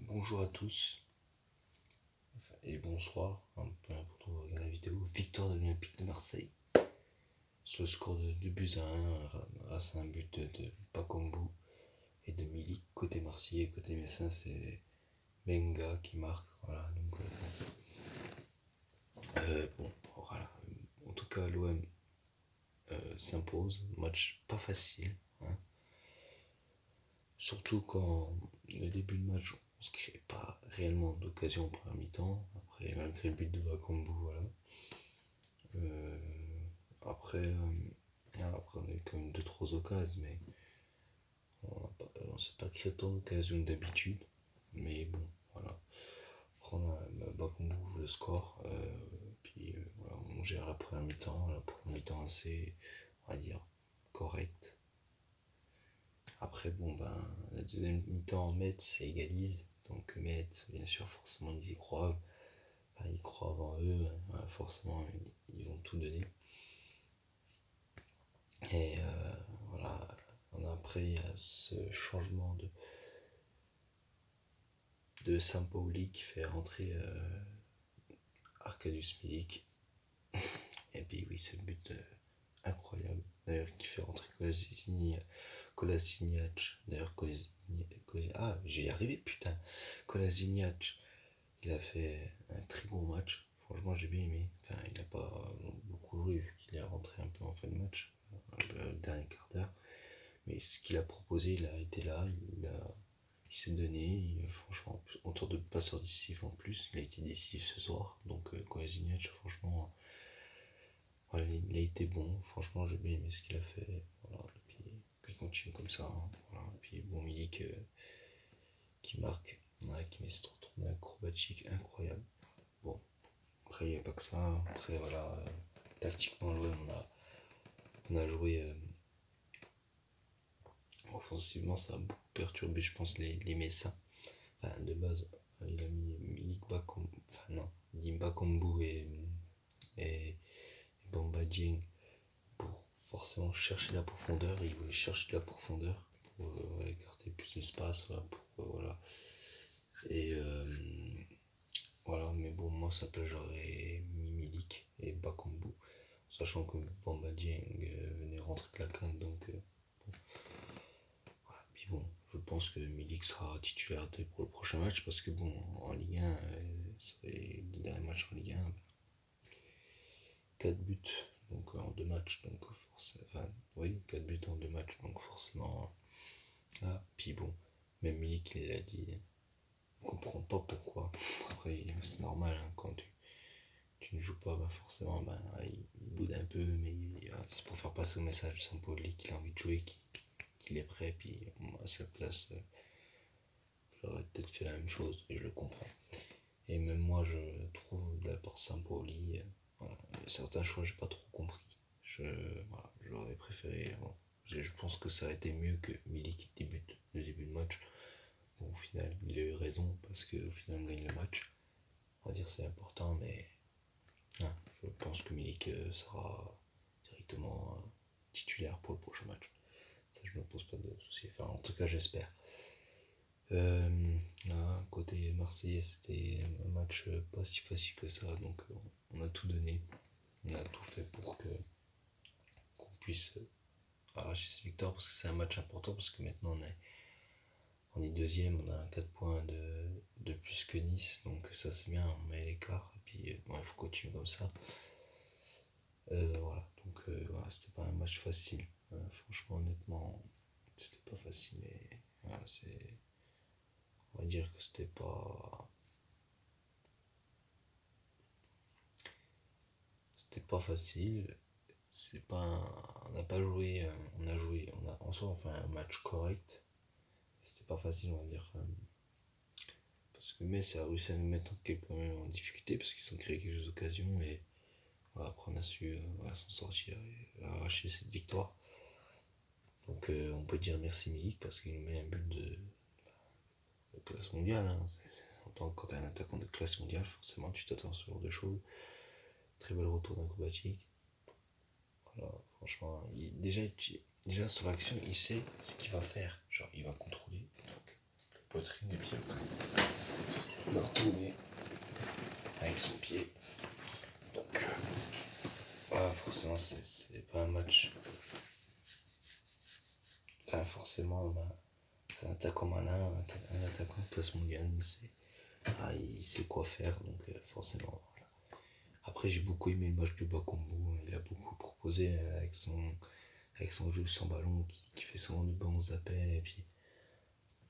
Bonjour à tous et bonsoir, peu importe où vous regardez la vidéo. Victoire de l'Olympique de Marseille sur le score de 2 buts à 1 grâce à un but de Bakambu et de Milik. Côté marseillais, côté messin, c'est Benga qui marque. Voilà, donc bon, voilà. En tout cas, l'OM s'impose. Match pas facile, hein. Surtout quand le début de match, on se crée pas réellement d'occasion en première mi-temps. Après, malgré le but de Bakambu, voilà. Euh, après, on a eu quand même 2-3 occasions, mais on s'est pas créé autant d'occasions que d'habitude. Mais bon, voilà. Après, on a Bakambu joue le score, puis voilà, on gère la première mi-temps assez, on va dire, correcte. Après, bon, la deuxième mi-temps, Metz égalise. Donc, Metz, bien sûr, forcément, ils y croient. Enfin, ils croient avant eux. Forcément, ils vont tout donner. Et voilà. Après, il y a ce changement de Sampaoli qui fait rentrer Arkadiusz Milik. Et puis, oui, ce but incroyable. D'ailleurs, qui fait rentrer Kolasinac. D'ailleurs, je vais y arriver, putain. Kolasinac, il a fait un très gros match. Franchement, j'ai bien aimé. Enfin, il n'a pas beaucoup joué vu qu'il est rentré un peu en fin de match, le dernier quart d'heure. Mais ce qu'il a proposé, il a été là, il s'est donné. Franchement, en tour de passeur décisif en plus, il a été décisif ce soir. Donc, Kolasinac, franchement, voilà, il a été bon. Franchement, j'ai bien aimé ce qu'il a fait. Voilà. Puis il continue comme ça, hein. Voilà. Et puis, bon, Milik qui marque, qui met ce retourné acrobatique incroyable. Bon, après, il n'y a pas que ça. Après, voilà, tactiquement, on a joué. Offensivement, ça a beaucoup perturbé, je pense, les Messins. Enfin, de base, il a mis Milik Bakambu, enfin non, Bakambu et Bamba Dieng pour forcément chercher la profondeur. Et il voulait chercher de la profondeur pour écarter plus d'espace. Voilà. Et voilà, mais bon, moi, ça peut, j'aurais mis Milik et Bakambu, sachant que Bamba Dieng venait rentrer de la quinte, donc bon. Puis bon, je pense que Milik sera titulaire pour le prochain match parce que bon, en Ligue 1, c'est le dernier match en Ligue 1, 4 buts donc en 2 matchs, donc forcément, enfin, oui, 4 buts en 2 matchs, donc forcément. Puis bon, même Milik il l'a dit, on comprend pas pourquoi. Après, c'est normal, hein, quand tu ne joues pas, forcément, il boude un peu, mais c'est pour faire passer au message de Sampaoli qu'il a envie de jouer, qu'il est prêt, puis moi, à sa place, j'aurais peut-être fait la même chose, et je le comprends. Et même moi, je trouve de la part Sampaoli, certains choix, j'ai pas trop compris. J'aurais préféré. Bon, je pense que ça aurait été mieux que Milik débute le début de match. Bon, au final, il a eu raison parce qu'au final, on gagne le match. On va dire c'est important, mais je pense que Milik sera directement titulaire pour le prochain match. Ça, je ne me pose pas de soucis. Enfin, en tout cas, j'espère. Côté Marseillais, c'était un match pas si facile que ça, donc on a tout donné, on a tout fait pour qu'on puisse arracher cette victoire parce que c'est un match important parce que maintenant on est deuxième, on a 4 points de plus que Nice, donc ça c'est bien, on met l'écart et puis il faut continuer comme ça. Voilà, donc voilà, c'était pas un match facile, franchement honnêtement c'était pas facile, mais voilà, on va dire que c'était pas facile. On n'a pas joué, en soi on fait un match correct. C'était pas facile, on va dire, parce que Metz a réussi à nous mettre quand même en difficulté parce qu'ils ont créé quelques occasions et voilà, après on a su s'en sortir et arracher cette victoire. Donc on peut dire merci Milik parce qu'il nous met un but de classe mondiale, hein. Quand tu es un attaquant de classe mondiale, forcément tu t'attends à ce genre de choses. Très bel retour d'acrobatique. Voilà, franchement, déjà sur l'action, il sait ce qu'il va faire. Genre, il va contrôler. Donc, poitrine et pied. de retourner avec son pied. Donc, voilà, forcément, c'est pas un match. Enfin, forcément, c'est un attaquant malin, un attaquant de classe mondiale. Il sait quoi faire, donc forcément. Voilà. Après, j'ai beaucoup aimé le match de Bakambu. Il a beaucoup proposé avec son jeu sans ballon qui fait souvent de bons appels. Et puis,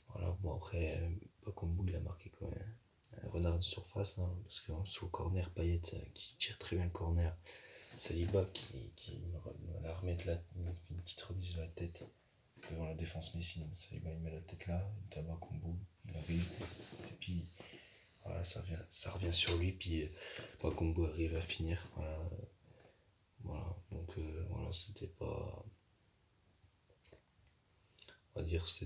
voilà, bon, après, Bakambu, il a marqué quand même un renard de surface, hein, parce que sous le corner, Payet qui tire très bien le corner. Saliba qui la remet une petite remise de la tête devant la défense messine. Saliba il met la tête là, il tabac combo, il arrive, et puis voilà, ça revient sur lui, puis Bakambu arrive à finir. Voilà, donc voilà, c'était pas. On va dire ce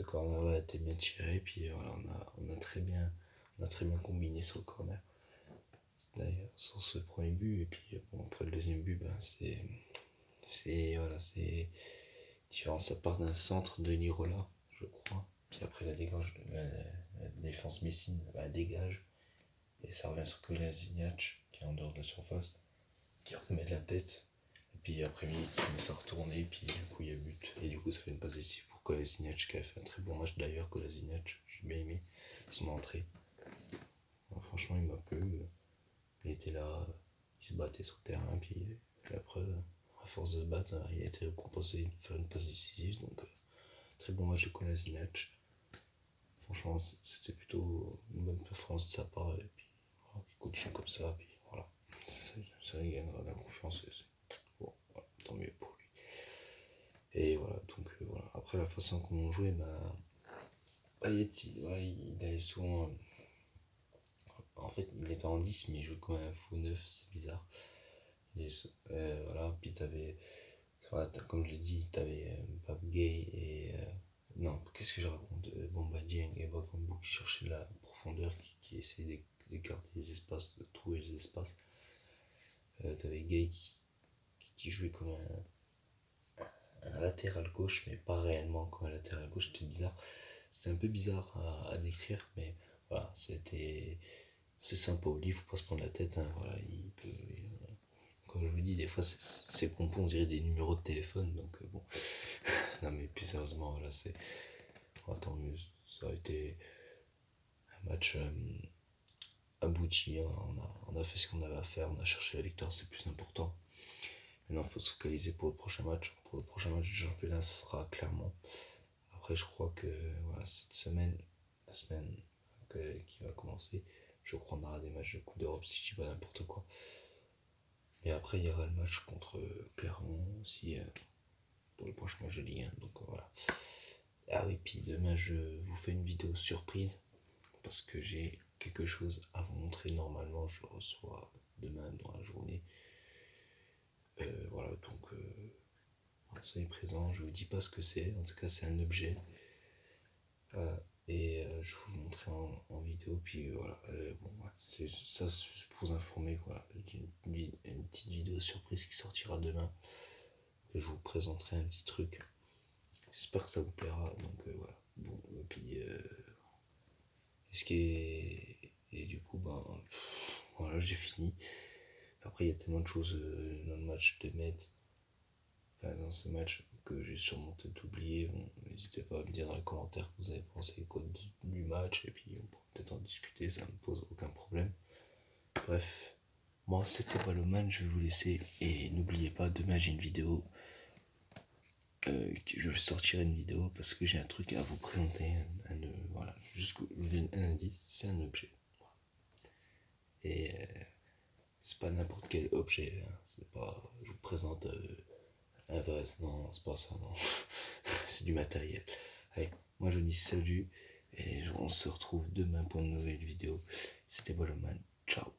corner là était bien tiré, puis voilà, on a très bien combiné sur le corner. D'ailleurs, sur ce premier but, et puis bon, après le deuxième but, ben, c'est différent. Ça part d'un centre de Lirola, je crois, puis après la défense messine, elle dégage, et ça revient sur Kolasinac, qui est en dehors de la surface, qui remet de la tête, et puis après Milik qui met ça retourner, puis du coup il y a but, et du coup ça fait une passe décisive pour Kolasinac, qui a fait un très bon match d'ailleurs. Kolasinac, j'ai bien aimé son entrée. Alors, franchement, il m'a plu. Il était là, il se battait sur le terrain, puis après, à force de se battre, il a été récompensé de faire une passe décisive. Donc, très bon match de Kolasinac. Franchement, c'était plutôt une bonne performance de sa part. Et puis, voilà, il continue comme ça, puis voilà. Ça lui gagnera de la confiance. Bon, voilà, tant mieux pour lui. Et voilà, donc voilà. Après, la façon qu'on on jouait, Payet, il avait souvent. En fait, il était en 10, mais il jouait comme un faux 9, c'est bizarre. Voilà, puis t'avais. Voilà, comme je l'ai dit, t'avais Pape Gay et. Non, qu'est-ce que je raconte, Bamba Dieng et Bakambu qui cherchaient la profondeur, qui essayaient d'écarter les espaces, de trouver les espaces. T'avais Gay qui jouait comme un latéral gauche, mais pas réellement comme un latéral gauche, c'était bizarre. C'était un peu bizarre à décrire, mais voilà, c'est sympa au lit, faut pas se prendre la tête, hein, voilà, comme je vous dis, des fois ces compos on dirait des numéros de téléphone, donc bon. Non mais plus sérieusement, voilà, tant mieux, ça a été un match abouti, hein. On a fait ce qu'on avait à faire, on a cherché la victoire, c'est le plus important. Maintenant, il faut se focaliser pour le prochain match. Pour le prochain match du championnat, ce sera clairement. Après, je crois que voilà, cette semaine, la semaine qui va commencer, je crois qu'on aura des matchs de Coupe d'Europe, si je dis pas n'importe quoi. Et après, il y aura le match contre Clermont aussi, pour le prochain match de Ligue 1. Donc voilà. Ah oui, puis demain, je vous fais une vidéo surprise, parce que j'ai quelque chose à vous montrer. Normalement, je reçois demain dans la journée. Voilà, donc soyez présents. Je vous dis pas ce que c'est. En tout cas, c'est un objet. Et je vous le montrerai en vidéo. Puis voilà, bon, ouais, c'est ça, c'est juste pour vous informer. Voilà, une petite vidéo surprise qui sortira demain. Que je vous présenterai un petit truc. J'espère que ça vous plaira. Donc voilà. Bon, et puis. Et du coup, voilà, j'ai fini. Après, il y a tellement de choses dans le match de Metz, enfin, dans ce match, que j'ai sûrement peut-être oublié. Bon, n'hésitez pas à me dire dans les commentaires que vous avez pensé quoi du match, et puis on pourra peut-être en discuter, ça me pose aucun problème. Bref, moi c'était Balloman, je vais vous laisser, et n'oubliez pas, demain j'ai une vidéo. Je sortirai une vidéo parce que j'ai un truc à vous présenter. Voilà, juste que je vous donne un indice, c'est un objet. Et c'est pas n'importe quel objet, hein. C'est pas. Je vous présente un vase, non, c'est pas ça, non. C'est du matériel. Allez, moi je vous dis salut et on se retrouve demain pour une nouvelle vidéo. C'était Boloman, ciao.